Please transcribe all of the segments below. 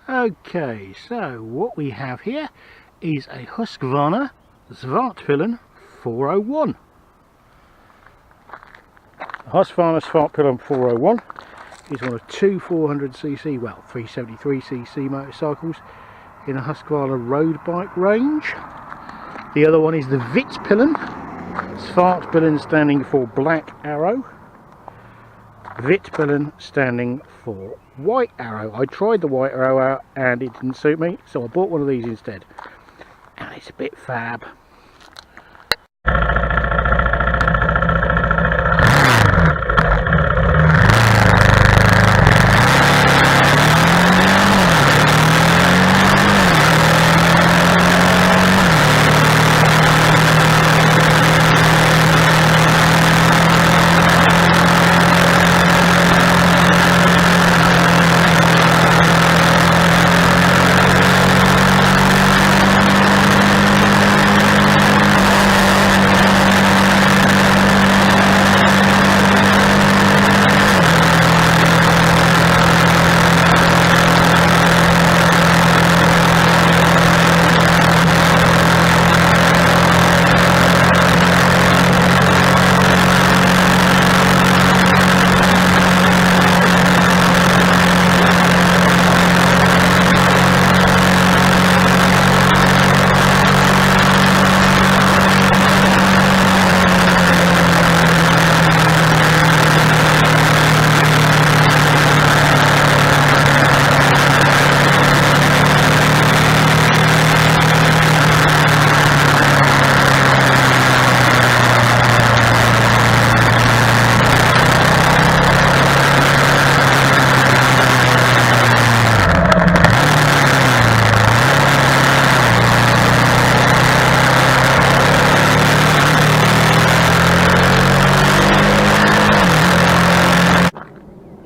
Okay, so what we have here is a Husqvarna Svartpilen 401. The Husqvarna Svartpilen 401 is one of two 400cc, well 373cc motorcycles in a Husqvarna road bike range. The other one is the Svartpilen, Svartpilen standing for Black Arrow, Svartpilen standing for White Arrow. I tried the White Arrow out and it didn't suit me, so I bought one of these instead. And it's a bit fab.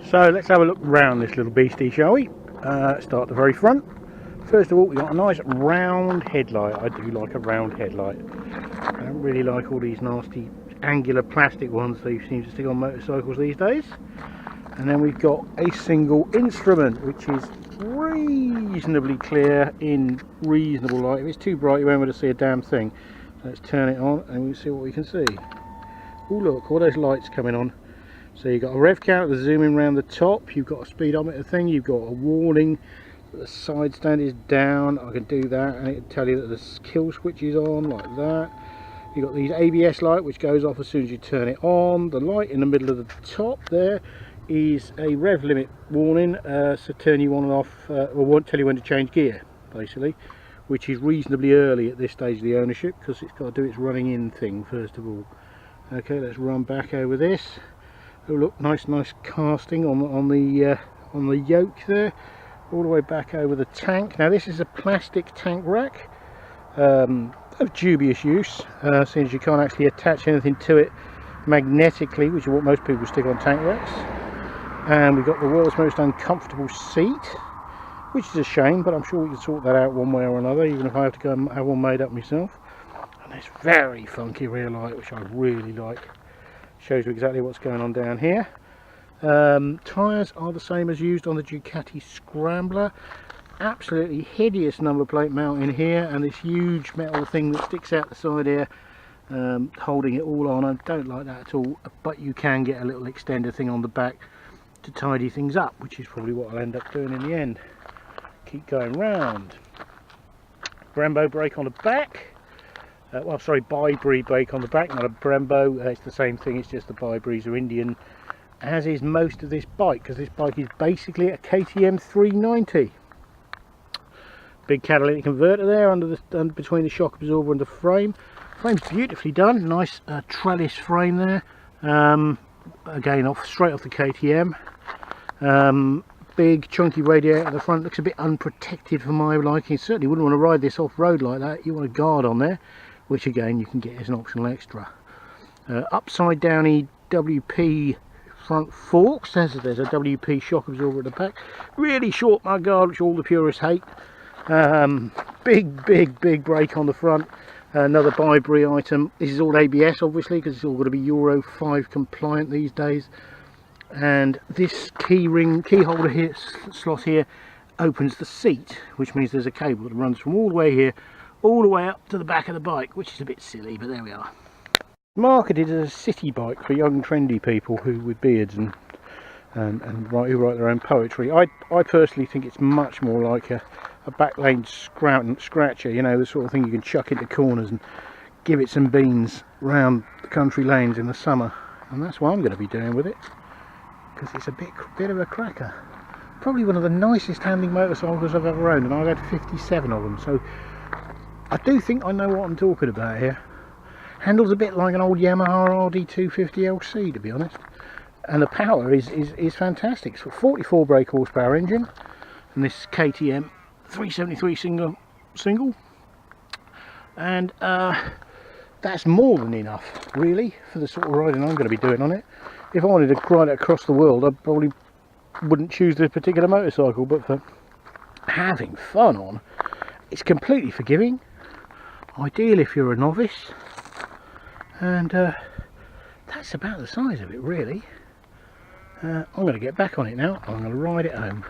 So let's have a look around this little beastie, shall we? Start at the very front. First of all, we've got a nice round headlight. I do like a round headlight. I don't really like all these nasty angular plastic ones they seem to stick on motorcycles these days. And then we've got a single instrument, which is reasonably clear in reasonable light. If it's too bright, you won't be able to see a damn thing. So let's turn it on and we'll see what we can see. Oh look, all those lights coming on. So you've got a rev counter to zoom in around the top, you've got a speedometer thing, you've got a warning that the side stand is down. I can do that and it'll tell you that the kill switch is on, like that. You've got these ABS light which goes off as soon as you turn it on. The light in the middle of the top there is a rev limit warning, so turn you on and off, or won't tell you when to change gear basically, which is reasonably early at this stage of the ownership because it's got to do its running in thing first of all. Okay, let's run back over this. Oh look, nice casting on the yoke there, all the way back over the tank. Now this is a plastic tank rack of dubious use, since you can't actually attach anything to it magnetically, which is what most people stick on tank racks. And we've got the world's most uncomfortable seat, which is a shame, but I'm sure we can sort that out one way or another, even if I have to go and have one made up myself. And this very funky rear light, which I really like. Shows you exactly what's going on down here. Tyres are the same as used on the Ducati Scrambler. Absolutely hideous number plate mount in here, and this huge metal thing that sticks out the side here, holding it all on. I don't like that at all, but you can get a little extender thing on the back to tidy things up, which is probably what I'll end up doing in the end. Keep going round. Brembo brake on the back. Well, sorry, Bi-Bree brake on the back, not a Brembo. It's the same thing, it's just the Bi-Brees are Indian, as is most of this bike, because this bike is basically a KTM 390. Big catalytic converter there under between the shock absorber and the frame. Frame's beautifully done, nice trellis frame there. Again, straight off the KTM. Big chunky radiator at the front, looks a bit unprotected for my liking. Certainly wouldn't want to ride this off-road like that. You want a guard on there, which again you can get as an optional extra. Upside down EWP front forks. There's a WP shock absorber at the back. Really short mudguard, which all the purists hate. Big brake on the front. Another Bi-Bree item. This is all ABS obviously, because it's all got to be Euro 5 compliant these days. And this key holder here, slot here, opens the seat, which means there's a cable that runs from all the way here all the way up to the back of the bike, which is a bit silly, but there we are. Marketed as a city bike for young trendy people who with beards and who write their own poetry. I personally think it's much more like a back lane scratcher, you know, the sort of thing you can chuck into corners and give it some beans round the country lanes in the summer, and that's what I'm going to be doing with it, because it's a bit of a cracker. Probably one of the nicest handling motorcycles I've ever owned, and I've had 57 of them, so I do think I know what I'm talking about here. Handles a bit like an old Yamaha RD250LC, to be honest, and the power is fantastic. It's got 44 brake horsepower engine, and this KTM 373 single, and that's more than enough really for the sort of riding I'm going to be doing on it. If I wanted to ride it across the world, I probably wouldn't choose this particular motorcycle, but for having fun on, it's completely forgiving, ideal if you're a novice, and that's about the size of it really. I'm going to get back on it now. I'm going to ride it home.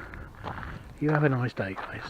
You have a nice day, guys.